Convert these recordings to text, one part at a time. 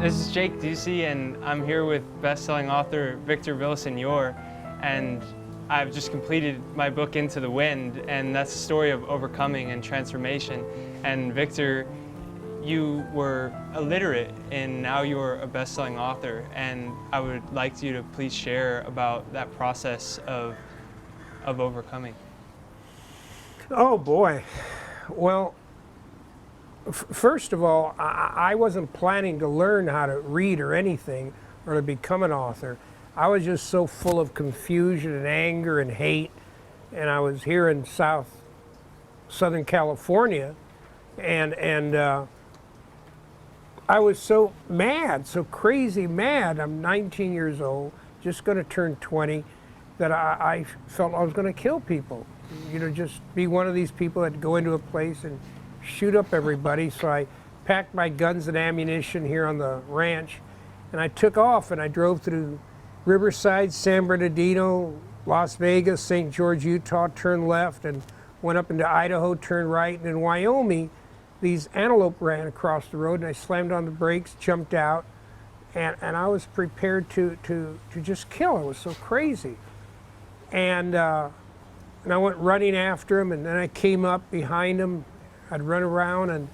This is Jake Ducey, and I'm here with best-selling author Victor Villasenor, and I've just completed my book Into the Wind, and that's a story of overcoming and transformation. And Victor, you were illiterate, and now you're a best-selling author, and I would like you to please share about that process of overcoming. Oh boy. Well, first of all, I wasn't planning to learn how to read or anything or to become an author. I was just so full of confusion and anger and hate. And I was here in Southern California, and I was so mad, so crazy mad. I'm 19 years old, just going to turn 20, that I felt I was going to kill people. You know, just be one of these people that go into a place and shoot up everybody. So I packed my guns and ammunition here on the ranch, and I took off, and I drove through Riverside, San Bernardino, Las Vegas, St. George, Utah, turned left, and went up into Idaho, turned right, and in Wyoming, these antelope ran across the road, and I slammed on the brakes, jumped out, and I was prepared to just kill. I was so crazy. And I went running after him, and then I came up behind him. I'd run around, and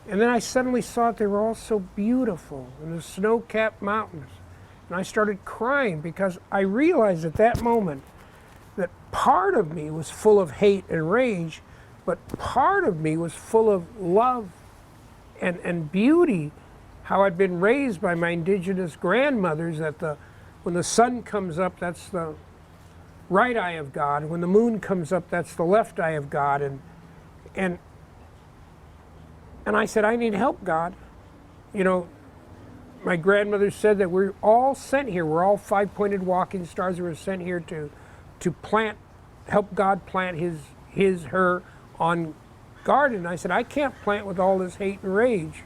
then I suddenly saw that they were all so beautiful in the snow-capped mountains. And I started crying because I realized at that moment that part of me was full of hate and rage, but part of me was full of love and beauty, how I'd been raised by my indigenous grandmothers, that when the sun comes up, that's the right eye of God, and when the moon comes up, that's the left eye of God. And I said, I need help, God. You know, my grandmother said that we're all sent here. We're all five-pointed walking stars that were sent here to help God plant her on garden. And I said, I can't plant with all this hate and rage.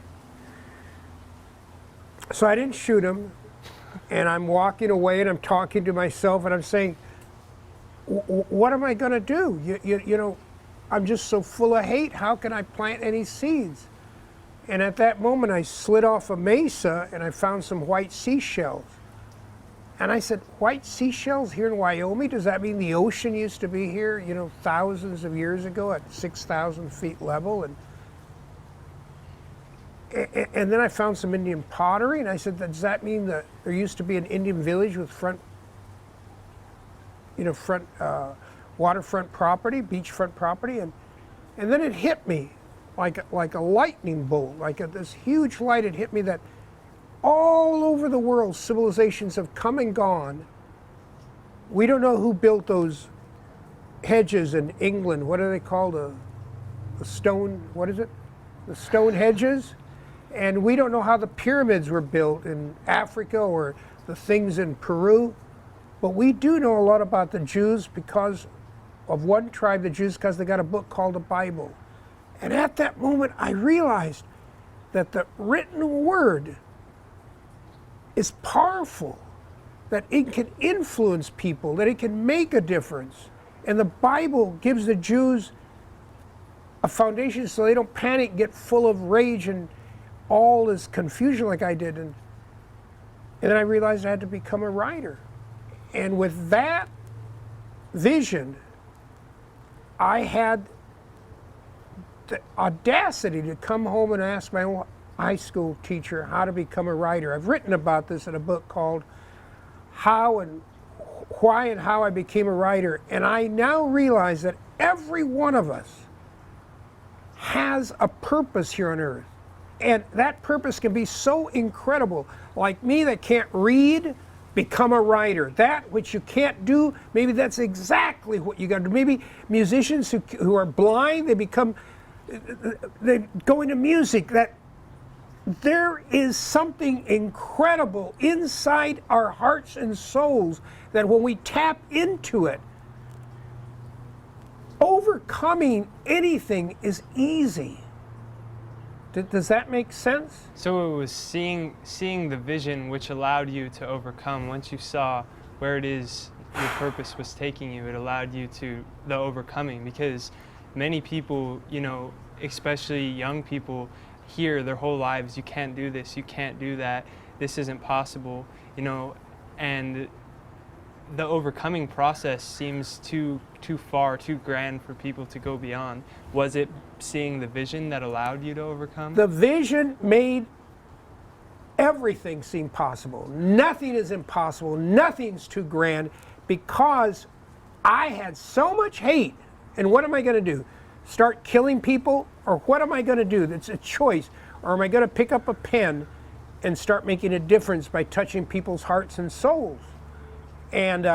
So I didn't shoot him, and I'm walking away, and I'm talking to myself, and I'm saying, what am I going to do? You know, I'm just so full of hate. How can I plant any seeds? And at that moment, I slid off a mesa, and I found some white seashells. And I said, white seashells here in Wyoming? Does that mean the ocean used to be here, you know, thousands of years ago at 6,000 feet level? And then I found some Indian pottery, and I said, does that mean that there used to be an Indian village with waterfront property, beachfront property? And then it hit me like a lightning bolt, this huge light. It hit me that all over the world, civilizations have come and gone. We don't know who built those hedges in England. What are they called? The stone, what is it? The stone hedges. And we don't know how the pyramids were built in Africa or the things in Peru. But we do know a lot about the Jews because of one tribe, the Jews, because they got a book called the Bible. And at that moment, I realized that the written word is powerful, that it can influence people, that it can make a difference. And the Bible gives the Jews a foundation so they don't panic, get full of rage and all this confusion like I did. And then I realized I had to become a writer. And with that vision, I had the audacity to come home and ask my own high school teacher how to become a writer. I've written about this in a book called Why and How I Became a Writer. And I now realize that every one of us has a purpose here on earth. And that purpose can be so incredible. Like me that can't read, become a writer. That which you can't do, maybe that's exactly what you got to do. Maybe musicians who are blind, they go into music. That there is something incredible inside our hearts and souls that when we tap into it, overcoming anything is easy. Does that make sense? So it was seeing the vision which allowed you to overcome. Once you saw where it is your purpose was taking you, it allowed you to the overcoming, because many people, you know, especially young people, hear their whole lives, you can't do this, you can't do that, this isn't possible, you know, and the overcoming process seems too far, too grand for people to go beyond. Was it seeing the vision that allowed you to overcome? The vision made everything seem possible. Nothing is impossible. Nothing's too grand, because I had so much hate. And what am I going to do? Start killing people? Or what am I going to do? That's a choice. Or am I going to pick up a pen and start making a difference by touching people's hearts and souls? And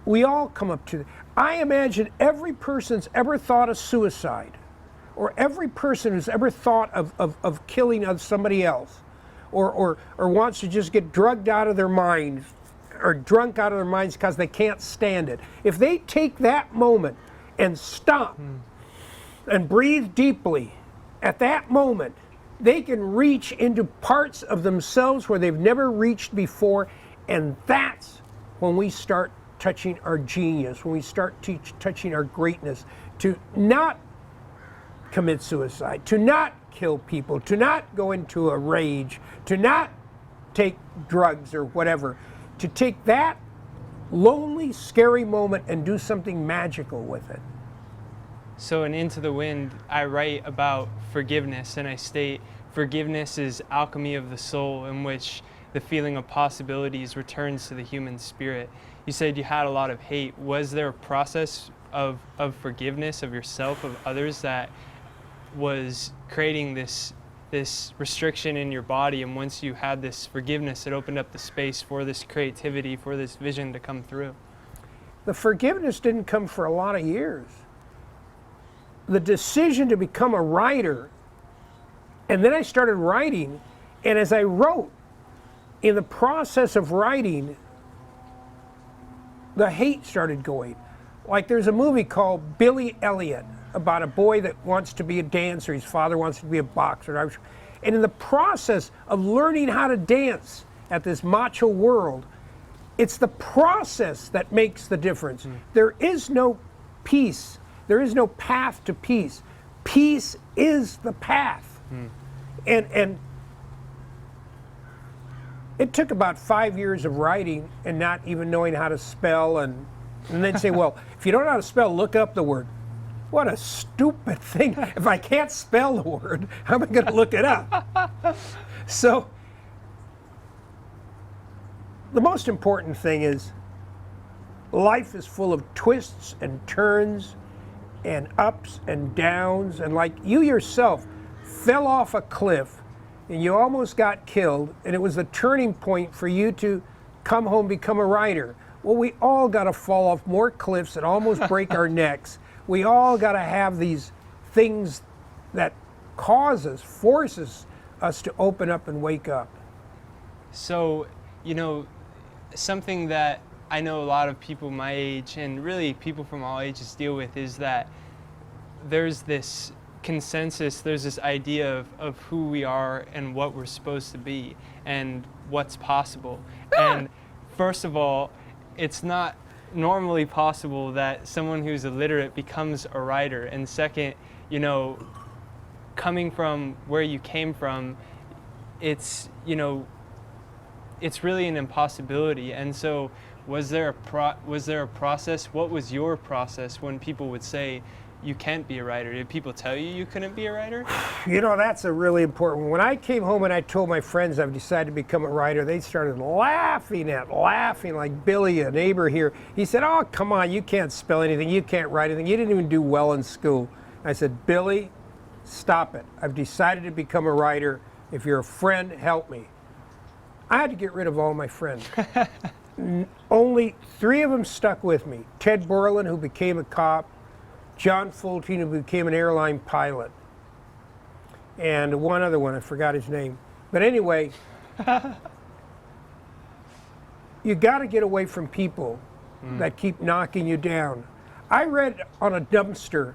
we all come up to, I imagine every person's ever thought of suicide, or every person who's ever thought of killing of somebody else, or wants to just get drugged out of their minds, or drunk out of their minds because they can't stand it. If they take that moment and stop and breathe deeply, at that moment, they can reach into parts of themselves where they've never reached before, and that's when we start touching our genius, when we start touching our greatness, to not commit suicide, to not kill people, to not go into a rage, to not take drugs or whatever, to take that lonely, scary moment and do something magical with it. So in Into the Wind, I write about forgiveness, and I state forgiveness is alchemy of the soul, in which the feeling of possibilities returns to the human spirit. You said you had a lot of hate. Was there a process of forgiveness of yourself, of others, that was creating this restriction in your body, and once you had this forgiveness, it opened up the space for this creativity, for this vision to come through? The forgiveness didn't come for a lot of years. The decision to become a writer, and then I started writing, and as I wrote, in the process of writing, the hate started going. Like, there's a movie called Billy Elliot about a boy that wants to be a dancer. His father wants to be a boxer. And in the process of learning how to dance at this macho world, it's the process that makes the difference. There is no peace. There is no path to peace. Peace is the path. And it took about 5 years of writing and not even knowing how to spell, and then say, well, if you don't know how to spell, look up the word. What a stupid thing. If I can't spell the word, how am I going to look it up? So the most important thing is life is full of twists and turns and ups and downs, and like you yourself fell off a cliff and you almost got killed, and it was the turning point for you to come home, become a writer. Well, we all got to fall off more cliffs and almost break our necks. We all got to have these things that forces us to open up and wake up. So, you know, something that I know a lot of people my age, and really people from all ages, deal with, is that there's this consensus, there's this idea of who we are and what we're supposed to be and what's possible. And first of all, it's not normally possible that someone who's illiterate becomes a writer. And second, you know, coming from where you came from, it's, you know, it's really an impossibility. And so was there a process? What was your process when people would say you can't be a writer? Did people tell you you couldn't be a writer? You know, that's a really important one. When I came home and I told my friends I've decided to become a writer, they started laughing like Billy, a neighbor here. He said, oh, come on, you can't spell anything, you can't write anything, you didn't even do well in school. I said, Billy, stop it. I've decided to become a writer. If you're a friend, help me. I had to get rid of all my friends. Only 3 of them stuck with me. Ted Borland, who became a cop, John Fulton, who became an airline pilot, and one other one, I forgot his name. But anyway, you got to get away from people that keep knocking you down. I read on a dumpster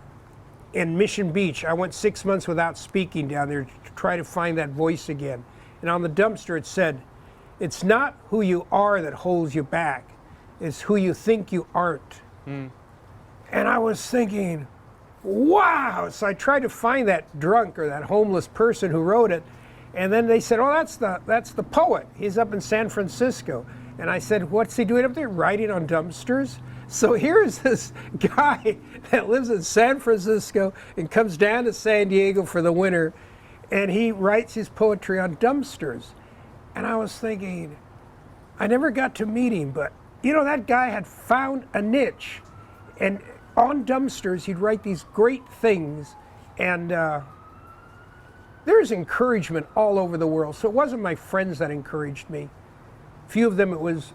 in Mission Beach. I went 6 months without speaking down there to try to find that voice again. And on the dumpster it said, it's not who you are that holds you back, it's who you think you aren't. And I was thinking, wow. So I tried to find that drunk or that homeless person who wrote it. And then they said, oh, that's the poet. He's up in San Francisco. And I said, what's he doing up there? Writing on dumpsters? So here's this guy that lives in San Francisco and comes down to San Diego for the winter, and he writes his poetry on dumpsters. And I was thinking, I never got to meet him, but you know, that guy had found a niche. And on dumpsters, he'd write these great things. And there's encouragement all over the world. So it wasn't my friends that encouraged me. Few of them, it was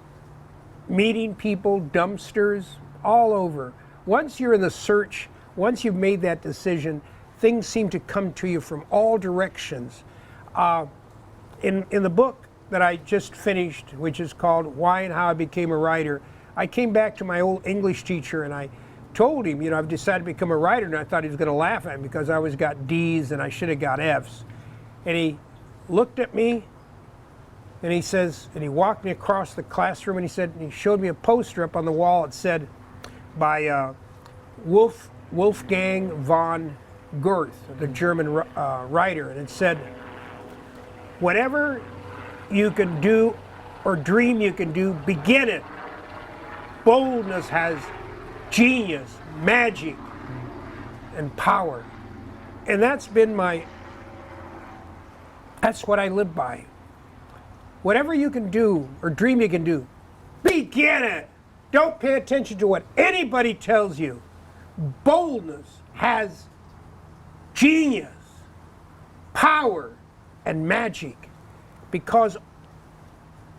meeting people, dumpsters, all over. Once you're in the search, once you've made that decision, things seem to come to you from all directions. In the book that I just finished, which is called Why and How I Became a Writer, I came back to my old English teacher and I told him, you know, I've decided to become a writer, and I thought he was going to laugh at me because I always got D's and I should have got F's. And he looked at me and he says, and he walked me across the classroom and he said, and he showed me a poster up on the wall. It said by Wolfgang von Goethe, the German writer, and it said, whatever you can do or dream you can do, begin it. Boldness has genius, magic, and power. And that's what I live by. Whatever you can do or dream you can do, begin it. Don't pay attention to what anybody tells you. Boldness has genius, power, and magic. Because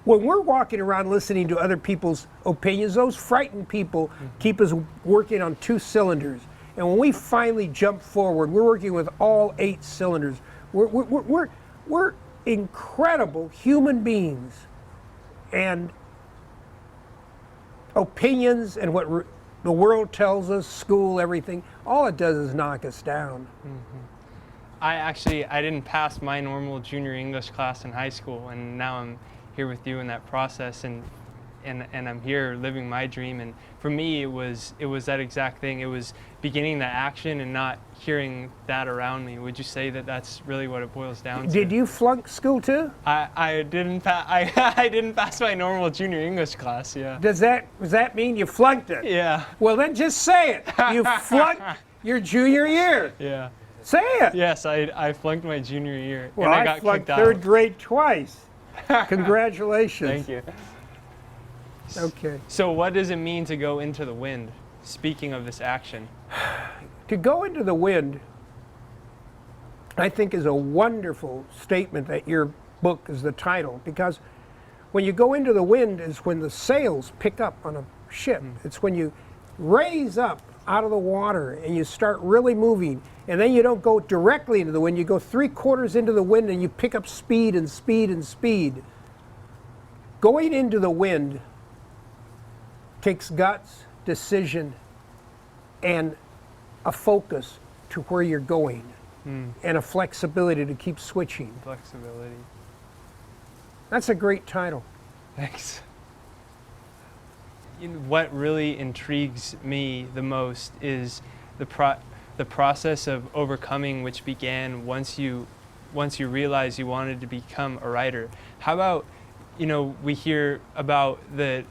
when we're walking around listening to other people's opinions, those frightened people keep us working on 2 cylinders. And when we finally jump forward, we're working with all 8 cylinders. We're incredible human beings. And opinions and what the world tells us, school, everything, all it does is knock us down. I didn't pass my normal junior English class in high school, and now I'm here with you in that process, and I'm here living my dream. And for me, it was that exact thing. It was beginning that action and not hearing that around me. Would you say that that's really what it boils down to? Did you flunk school too? I didn't I didn't pass my normal junior English class. Yeah. Does that mean you flunked it? Yeah. Well, then just say it. You flunked your junior year. Yeah. Say it. Yes, I flunked my junior year, Well, and I got flunked kicked out. 3rd grade twice. Congratulations. Thank you. Okay. So what does it mean to go into the wind? Speaking of this action. To go into the wind, I think, is a wonderful statement that your book is the title, because when you go into the wind is when the sails pick up on a ship. It's when you raise up out of the water and you start really moving, and then you don't go directly into the wind, you go 3/4 into the wind and you pick up speed and speed and speed. Going into the wind takes guts, decision, and a focus to where you're going, and a flexibility to keep switching. Flexibility. That's a great title. Thanks. What really intrigues me the most is the process of overcoming, which began once you realized you wanted to become a writer. How about, we hear about the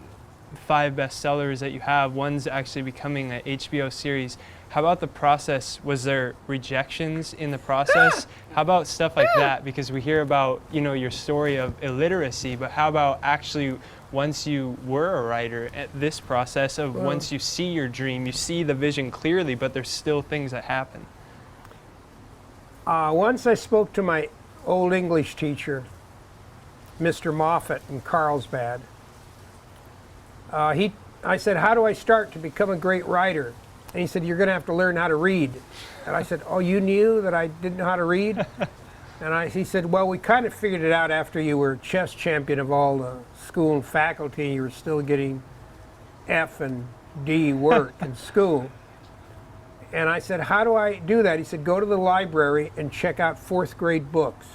5 bestsellers that you have. One's actually becoming an HBO series. How about the process? Was there rejections in the process? How about stuff like that? Because we hear about, your story of illiteracy, but how about actually once you were a writer, at this process of once you see your dream, you see the vision clearly, but there's still things that happen? Once I spoke to my old English teacher, Mr. Moffat in Carlsbad. I said, how do I start to become a great writer? And he said, you're going to have to learn how to read. And I said, oh, you knew that I didn't know how to read? And he said, well, we kind of figured it out after you were chess champion of all the school and faculty. You were still getting F and D work in school. And I said, how do I do that? He said, go to the library and check out 4th grade books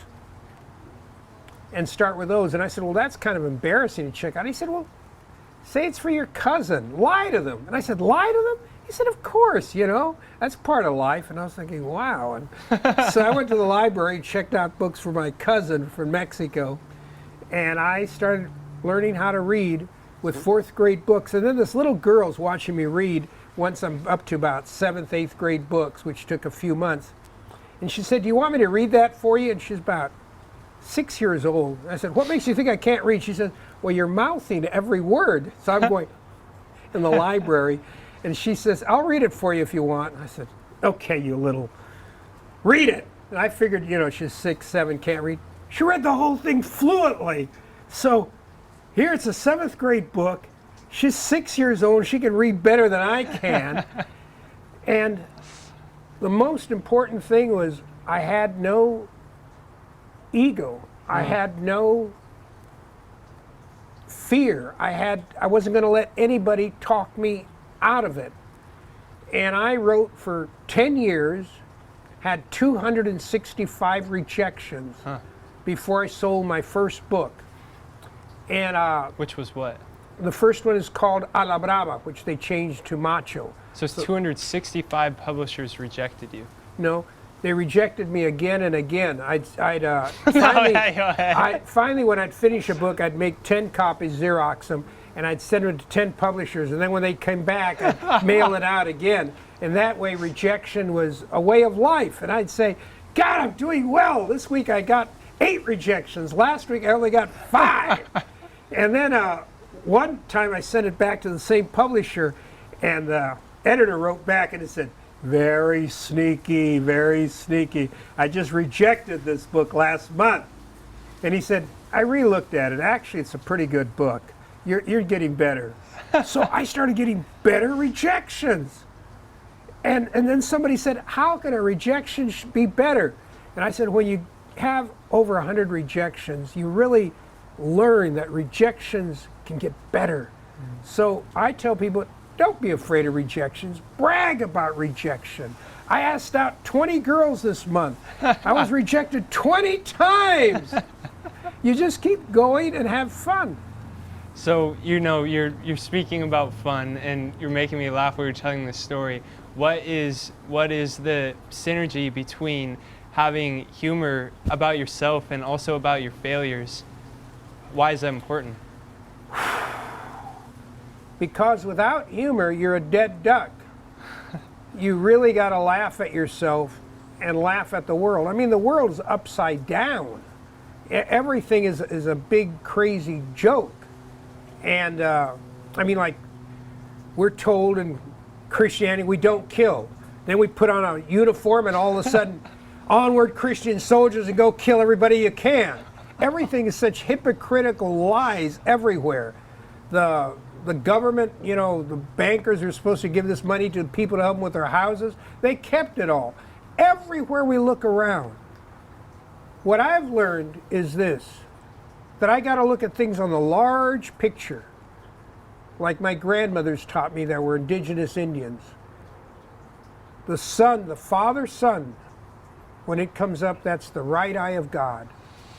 and start with those. And I said, well, that's kind of embarrassing to check out. He said, well, say it's for your cousin. Lie to them. And I said, lie to them? He said, of course, that's part of life. And I was thinking, wow. And so I went to the library, checked out books for my cousin from Mexico, and I started learning how to read with 4th grade books. And then this little girl's watching me read once I'm up to about 7th, 8th grade books, which took a few months. And she said, do you want me to read that for you? And she's about 6 years old. I said, what makes you think I can't read? She said, well, you're mouthing every word. So I'm going in the library. And she says, I'll read it for you if you want. And I said, okay, you little, read it. And I figured, she's 6, 7, can't read. She read the whole thing fluently. So here it's a 7th grade book. She's 6 years old. She can read better than I can. And the most important thing was I had no ego. I had no fear. I wasn't going to let anybody talk me out of it. And I wrote for 10 years, had 265 rejections before I sold my first book. And which was what? The first one is called A la Brava, which they changed to Macho. So 265 publishers rejected you. No, they rejected me again and again. Finally, when I'd finish a book, I'd make 10 copies, Xerox them, and I'd send them to 10 publishers. And then when they came back, I'd mail it out again. And that way, rejection was a way of life. And I'd say, God, I'm doing well. This week I got 8 rejections. Last week I only got 5. And then one time I sent it back to the same publisher, and the editor wrote back and it said, very sneaky, very sneaky. I just rejected this book last month. And he said, I re-looked at it. Actually, it's a pretty good book. You're getting better. So I started getting better rejections. And then somebody said, how can a rejection be better? And I said, when you have over 100 rejections, you really learn that rejections can get better. So I tell people, don't be afraid of rejections. Brag about rejection. I asked out 20 girls this month. I was rejected 20 times. You just keep going and have fun. So you're speaking about fun, and you're making me laugh while you're telling this story. What is the synergy between having humor about yourself and also about your failures? Why is that important? Because without humor, you're a dead duck. You really got to laugh at yourself and laugh at the world. I mean, the world is upside down. Everything is a big, crazy joke. And like we're told in Christianity, we don't kill. Then we put on a uniform and all of a sudden, onward Christian soldiers, and go kill everybody you can. Everything is such hypocritical lies everywhere. The government, the bankers are supposed to give this money to people to help them with their houses. They kept it all. Everywhere we look around. What I've learned is this, that I got to look at things on the large picture, like my grandmothers taught me that were indigenous Indians. The sun, the father sun, when it comes up, that's the right eye of God.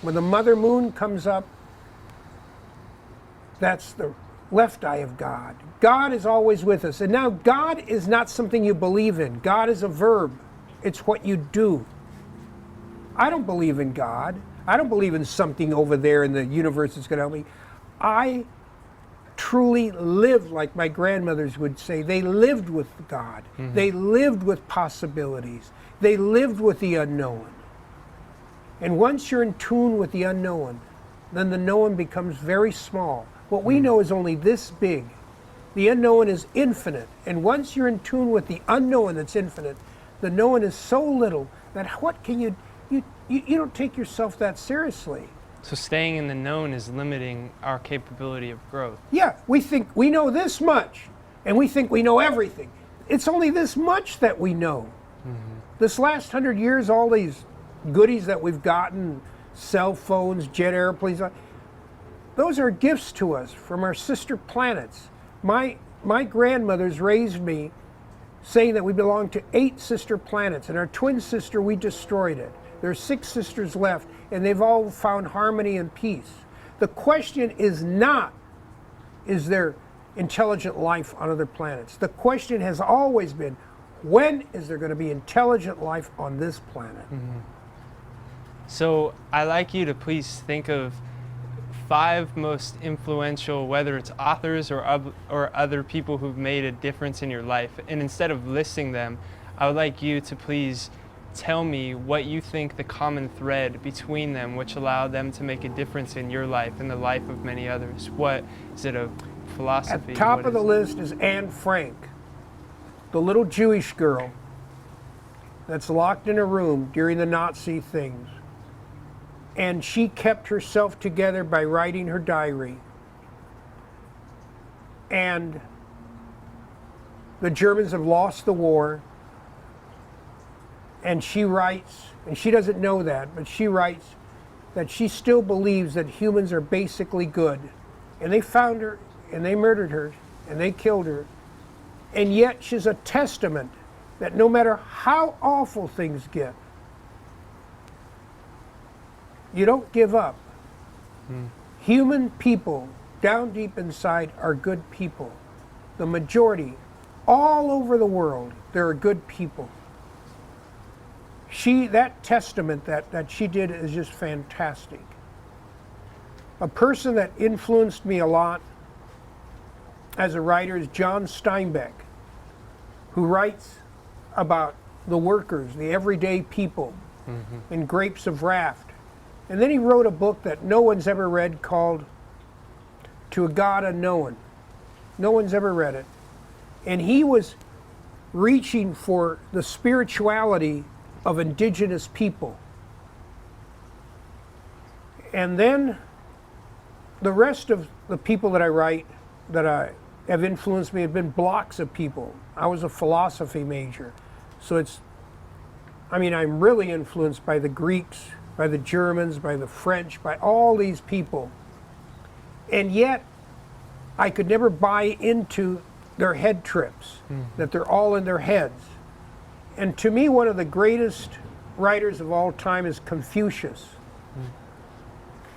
When the mother moon comes up, that's the left eye of God. God is always with us. And now God is not something you believe in. God is a verb. It's what you do. I don't believe in God. I don't believe in something over there in the universe that's going to help me. I truly live like my grandmothers would say. They lived with God. Mm-hmm. They lived with possibilities. They lived with the unknown. And once you're in tune with the unknown, then the known becomes very small. What we know is only this big. The unknown is infinite. And once you're in tune with the unknown that's infinite, the known is so little that what can you don't take yourself that seriously. So staying in the known is limiting our capability of growth. Yeah, we think we know this much, and we think we know everything. It's only this much that we know. Mm-hmm. This last 100 years, all these goodies that we've gotten, cell phones, jet airplanes, those are gifts to us from our sister planets. My grandmothers raised me saying that we belong to 8 sister planets, and our twin sister, we destroyed it. There are 6 sisters left, and they've all found harmony and peace. The question is not, is there intelligent life on other planets. The question has always been, when is there going to be intelligent life on this planet? So I'd like you to please think of 5 most influential, whether it's authors or other people who've made a difference in your life. And instead of listing them, I would like you to please tell me what you think the common thread between them, which allowed them to make a difference in your life and the life of many others. What is it, a philosophy? At the top of the list is Anne Frank, the little Jewish girl that's locked in a room during the Nazi things. And she kept herself together by writing her diary. And the Germans have lost the war. And she writes, and she doesn't know that, but she writes that she still believes that humans are basically good. And they found her, and they murdered her, and they killed her. And yet she's a testament that no matter how awful things get, you don't give up. Human people, down deep inside, are good people. The majority, all over the world, there are good people. That testament that she did is just fantastic. A person that influenced me a lot as a writer is John Steinbeck, who writes about the workers, the everyday people, in Grapes of Wrath. And then he wrote a book that no one's ever read called To a God Unknown. No one's ever read it. And he was reaching for the spirituality of indigenous people. And then the rest of the people that I write that have influenced me have been blocks of people. I was a philosophy major. So I'm really influenced by the Greeks, by the Germans, by the French, by all these people. And yet, I could never buy into their head trips, that they're all in their heads. And to me, one of the greatest writers of all time is Confucius.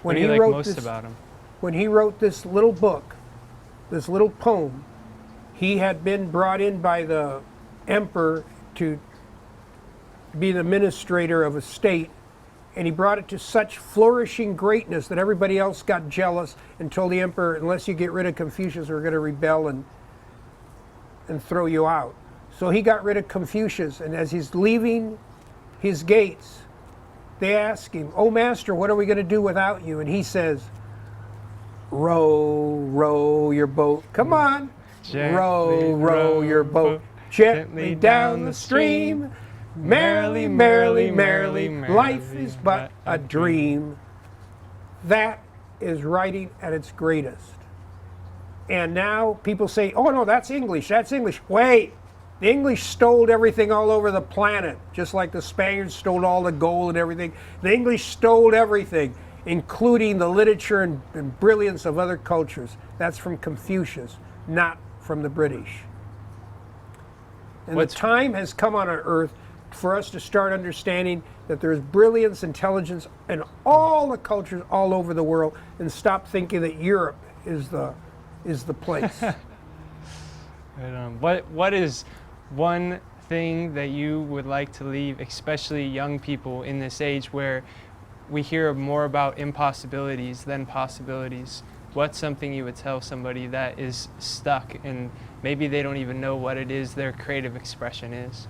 What do you like most about him? When he wrote this little book, this little poem, he had been brought in by the emperor to be the administrator of a state, and he brought it to such flourishing greatness that everybody else got jealous and told the emperor, unless you get rid of Confucius, we're going to rebel and throw you out. So he got rid of Confucius, and as he's leaving his gates, they ask him, "Oh, master, what are we going to do without you?" And he says, "Row, row your boat. Come on. Row, row your boat gently down the stream. Merrily, merrily, merrily, life is but a dream." That is writing at its greatest. And now people say, "Oh no, that's English, that's English." Wait, the English stole everything all over the planet, just like the Spaniards stole all the gold and everything. The English stole everything, including the literature and brilliance of other cultures. That's from Confucius, not from the British. And the time has come on our earth for us to start understanding that there's brilliance, intelligence in all the cultures all over the world, and stop thinking that Europe is the place. What is one thing that you would like to leave, especially young people in this age where we hear more about impossibilities than possibilities? What's something you would tell somebody that is stuck and maybe they don't even know what it is their creative expression is?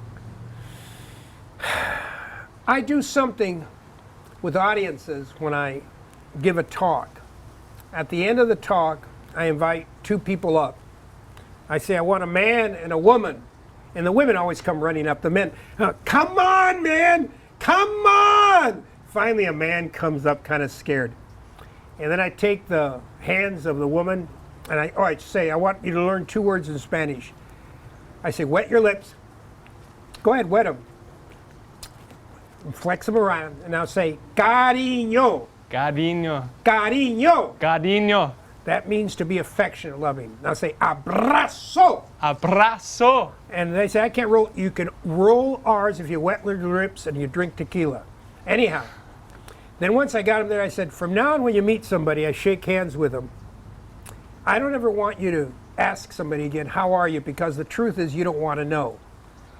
I do something with audiences when I give a talk. At the end of the talk, I invite 2 people up. I say, I want a man and a woman. And the women always come running up. The men, "Come on, man, come on." Finally, a man comes up kind of scared. And then I take the hands of the woman, and I say, "I want you to learn 2 words in Spanish." I say, "Wet your lips." Go ahead, wet them. Flex them around, and I'll say, "Cariño." Cariño. Cariño. Cariño. That means to be affectionate, loving. Now say, "Abrazo." Abrazo. And they say, I can't roll. You can roll R's if you wet your lips and you drink tequila. Anyhow, then once I got them there, I said, from now on when you meet somebody, I shake hands with them. I don't ever want you to ask somebody again, how are you? Because the truth is you don't want to know.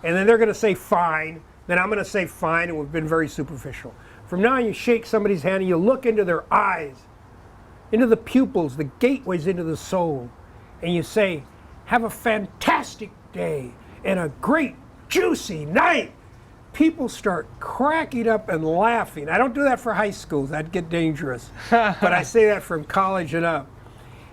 And then they're going to say fine, then I'm going to say fine, and we've been very superficial. From now on, you shake somebody's hand and you look into their eyes, into the pupils, the gateways into the soul, and you say, have a fantastic day and a great juicy night. People start cracking up and laughing. I don't do that for high schools, that'd get dangerous. But I say that from college and up.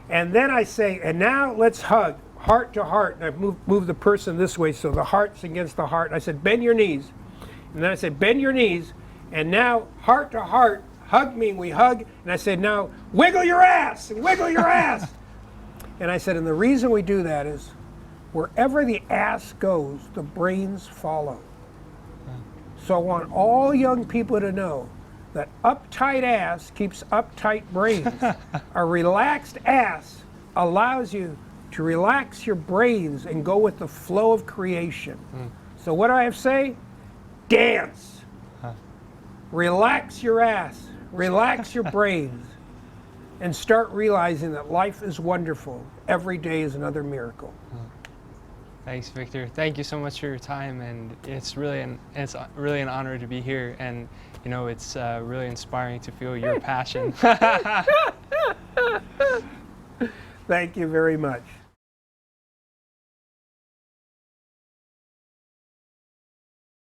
And then I say, and now let's hug, heart to heart. And I move the person this way so the heart's against the heart. And I said, bend your knees. And then I said, bend your knees. And now, heart to heart, hug me, and we hug. And I said, now, wiggle your ass, and wiggle your ass. And I said, and the reason we do that is, wherever the ass goes, the brains follow. So I want all young people to know that uptight ass keeps uptight brains. A relaxed ass allows you to relax your brains and go with the flow of creation. So what do I have to say? Dance. Relax your ass, relax your brains, and start realizing that life is wonderful. Every day is another miracle. Thanks, Victor. Thank you so much for your time, and it's really an honor to be here. And you know, it's really inspiring to feel your passion. Thank you very much.